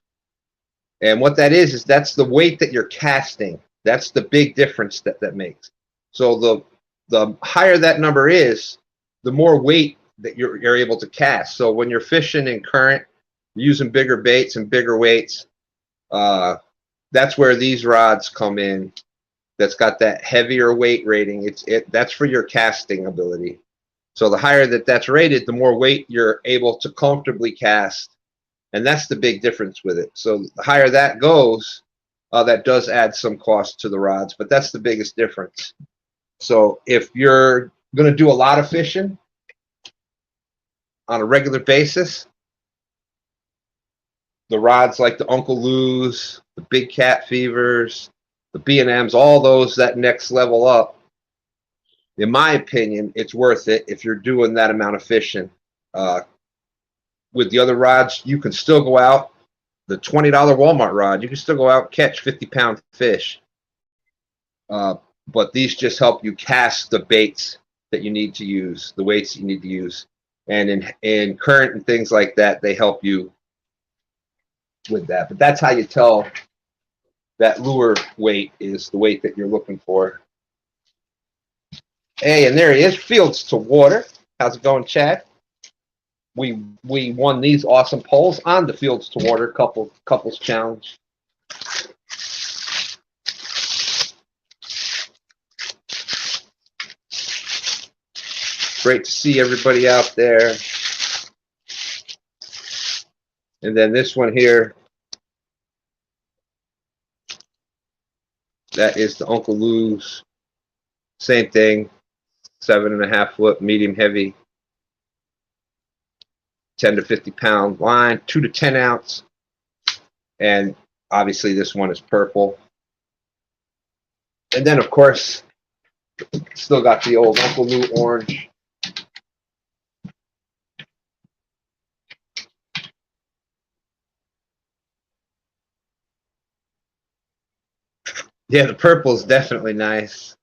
And what that is that's the weight that you're casting. That's the big difference that makes. So the higher that number is, the more weight that you're able to cast. So when you're fishing in current, using bigger baits and bigger weights, that's where these rods come in. That's got that heavier weight rating. That's for your casting ability. So the higher that's rated, the more weight you're able to comfortably cast. And that's the big difference with it. So the higher that goes, that does add some cost to the rods, but that's the biggest difference. So if you're going to do a lot of fishing on a regular basis, the rods like the Uncle Lou's, the Big Cat Fevers, the B&Ms, all those that next level up, in my opinion, it's worth it if you're doing that amount of fishing. With the other rods, you can still go out. The $20 Walmart rod, you can still go out and catch 50-pound fish. But these just help you cast the baits that you need to use, the weights that you need to use. And in current and things like that, they help you with that. But that's how you tell that lure weight is the weight that you're looking for. Hey, and there he is, Fields to Water. How's it going, Chad? We won these awesome poles on the Fields to Water couples challenge. Great to see everybody out there. And then this one here, that is the Uncle Lou's. Same thing, 7.5 foot, medium heavy, 10 to 50-pound line, 2 to 10 ounce. And obviously this one is purple. And then of course, still got the old Uncle Lou orange. Yeah, the purple is definitely nice.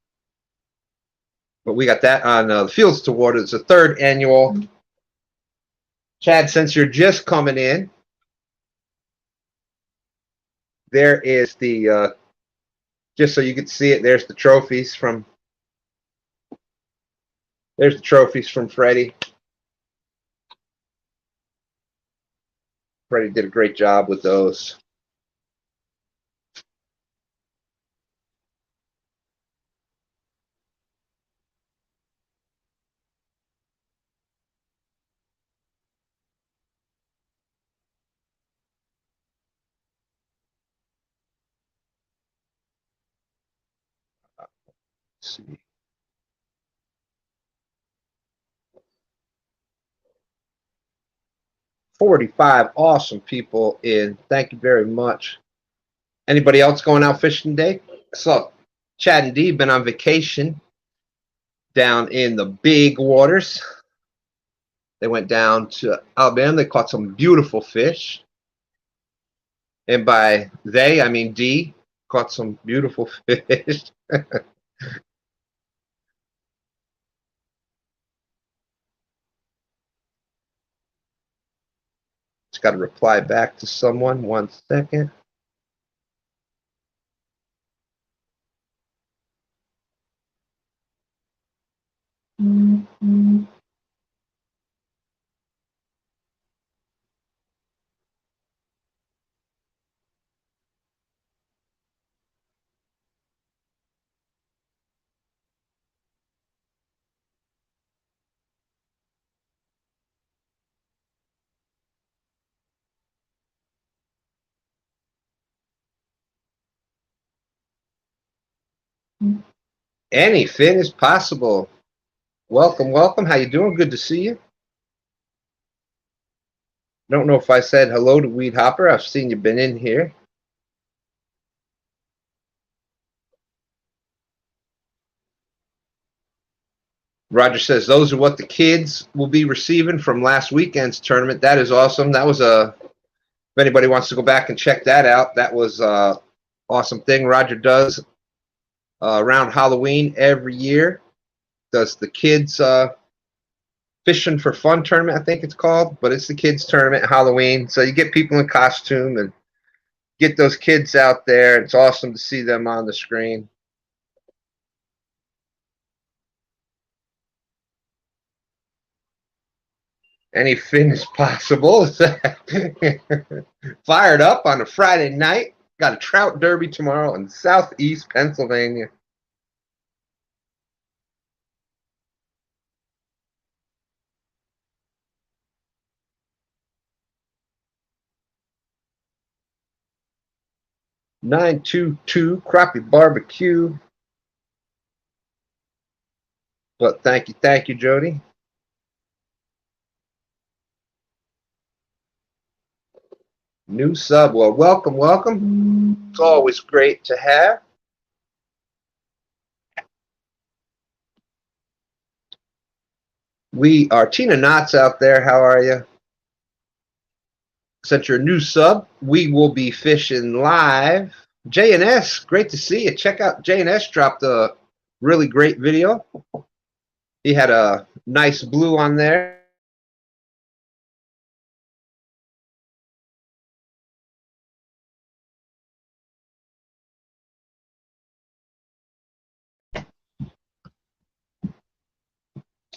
But we got that on the Fields to Water. It's the 3rd annual. Chad, since you're just coming in, there is the, just so you can see it, there's the trophies from Freddie. Freddie did a great job with those. Let's see. $45 awesome people in. Thank you very much. Anybody else going out fishing today? So Chad and Dee been on vacation down in the big waters. They went down to Alabama. They caught some beautiful fish. And by they, I mean Dee caught some beautiful fish. Just got to reply back to someone. 1 second. Any fin is possible. Welcome, welcome. How you doing? Good to see you. Don't know if I said hello to Weed Hopper. I've seen you been in here. Roger says those are what the kids will be receiving from last weekend's tournament. That is awesome. That was a, if anybody wants to go back and check that out, that was a awesome thing Roger does around Halloween every year. Does the kids fishing for fun tournament, I think it's called, but it's the kids tournament Halloween. So you get people in costume and get those kids out there. It's awesome to see them on the screen. Any fin is possible. Fired up on a Friday night. Got a trout derby tomorrow in Southeast Pennsylvania. $922 crappie barbecue. But thank you, Jody. New sub. Well, welcome, welcome. It's always great to have. We are Tina Knott's out there. How are you? Since you're a new sub, we will be fishing live. JNS, great to see you. Check out JNS dropped a really great video. He had a nice blue on there.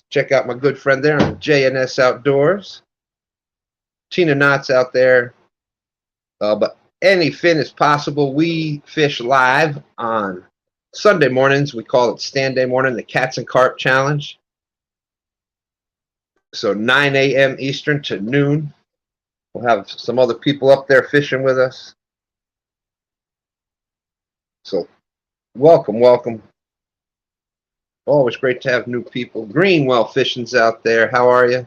Check out my good friend there on JNS Outdoors. Tina Knott's out there. But any fin is possible. We fish live on Sunday mornings. We call it Stand Day Morning, the Cats and Carp Challenge. So 9 a.m. Eastern to noon. We'll have some other people up there fishing with us. So welcome, welcome. Always great to have new people. Greenwell Fishing's out there. How are you?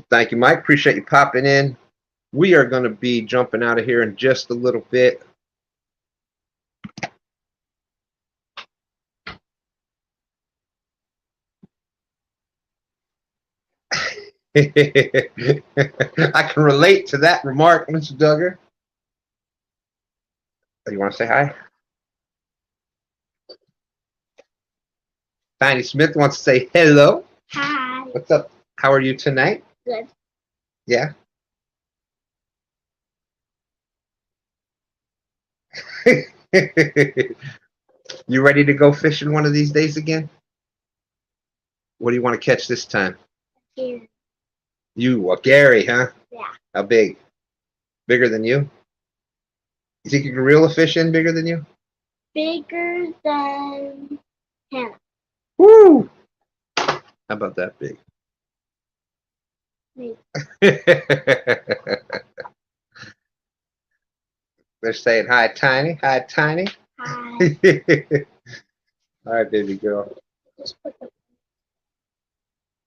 Thank you, Mike. Appreciate you popping in. We are going to be jumping out of here in just a little bit. I can relate to that remark, Mr. Duggar. You want to say hi? Tiny Smith wants to say hello. Hi. What's up? How are you tonight? Good. Yeah. You ready to go fishing one of these days again? What do you want to catch this time? Here. You, Gary, huh? Yeah. How big? Bigger than you? You think you can reel a fish in bigger than you? Bigger than Hannah. Woo! How about that big? Maybe. They're saying hi, Tiny. Hi, Tiny. Hi. All right, baby girl. Just put the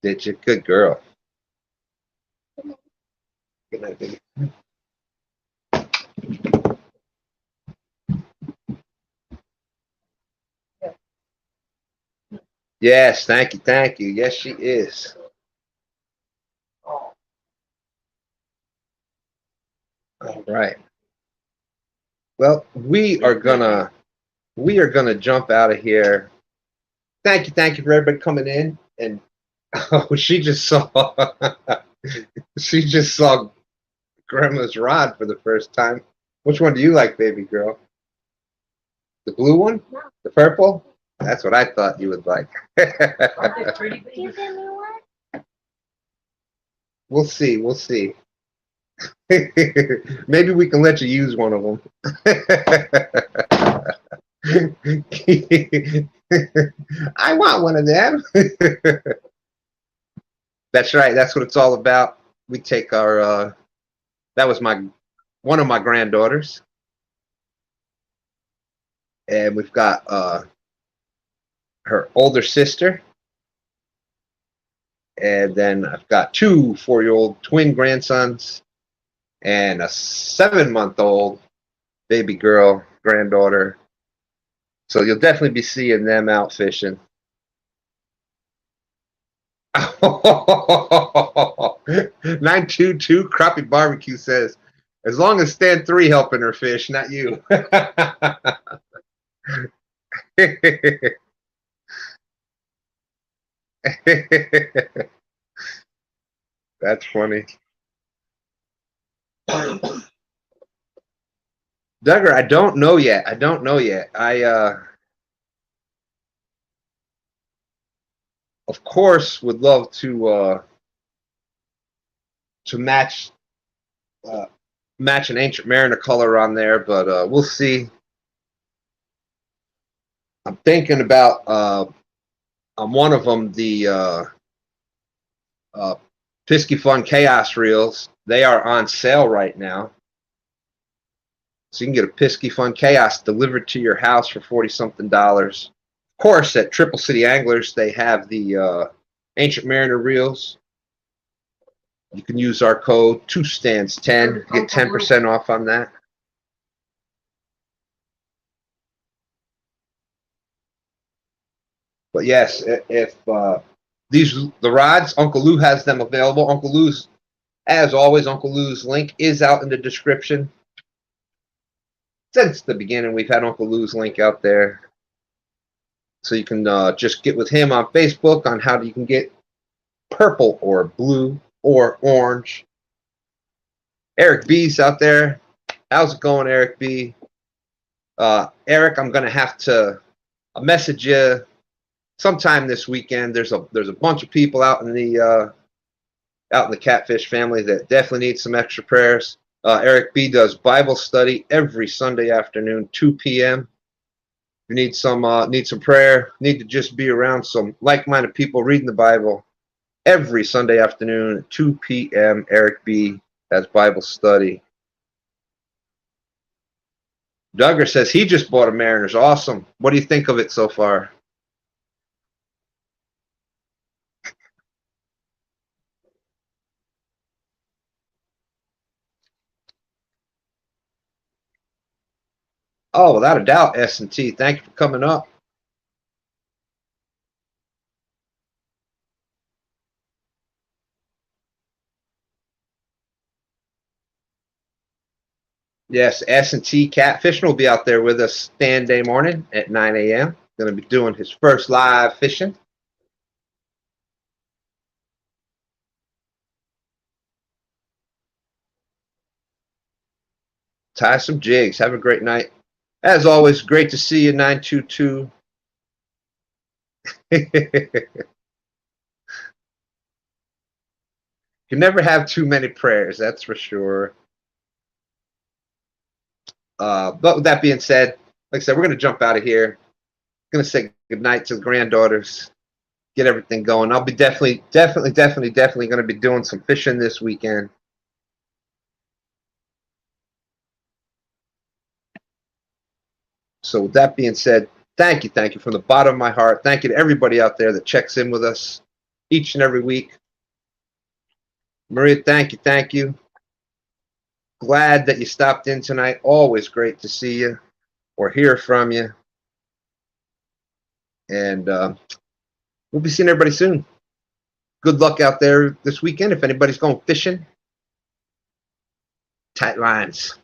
Did you? Good girl. Good night, baby. Yes, thank you, thank you. Yes, she is. All right. Well, we are gonna jump out of here. Thank you for everybody coming in. And oh, she just saw Grandma's rod for the first time. Which one do you like, baby girl? The blue one? No. The purple? That's what I thought you would like. You give me one? We'll see. We'll see. Maybe we can let you use one of them. I want one of them. That's right. That's what it's all about. We take our. That was one of my granddaughters, and we've got her older sister, and then I've got two 4-year-old twin grandsons, and a 7-month-old baby girl granddaughter. So you'll definitely be seeing them out fishing. 922 Crappie Barbecue says, as long as Stand 3 helping her fish, not you. That's funny. Duggar, I don't know yet. Of course, would love to match an Ancient Mariner color on there, but we'll see. I'm thinking about on one of them the Pisky Fun Chaos reels. They are on sale right now, so you can get a Pisky Fun Chaos delivered to your house for $40-something. Of course, at Triple City Anglers, they have the Ancient Mariner reels. You can use our code 2stands10, get 10% off on that. But yes, if the rods, Uncle Lou has them available. Uncle Lou's, as always, Uncle Lou's link is out in the description. Since the beginning, we've had Uncle Lou's link out there. So you can just get with him on Facebook on how you can get purple or blue or orange. Eric B's out there. How's it going, Eric B? Eric, I'm gonna have to message you sometime this weekend. There's a bunch of people out in the catfish family that definitely need some extra prayers. Eric B does Bible study every Sunday afternoon, 2 p.m. If you need some prayer, need to just be around some like-minded people reading the Bible every Sunday afternoon at 2 p.m. Eric B has Bible study. Duggar says he just bought a Mariners. Awesome. What do you think of it so far? Oh, without a doubt, S&T. Thank you for coming up. Yes, S&T Catfishing will be out there with us stand day morning at 9 a.m. Going to be doing his first live fishing. Tie some jigs. Have a great night. As always, great to see you, 922. You never have too many prayers, that's for sure. But with that being said, like I said, we're going to jump out of here. Going to say goodnight to the granddaughters. Get everything going. I'll be definitely going to be doing some fishing this weekend. So with that being said, thank you from the bottom of my heart. Thank you to everybody out there that checks in with us each and every week. Maria, thank you. Glad that you stopped in tonight. Always great to see you or hear from you. And we'll be seeing everybody soon. Good luck out there this weekend if anybody's going fishing. Tight lines.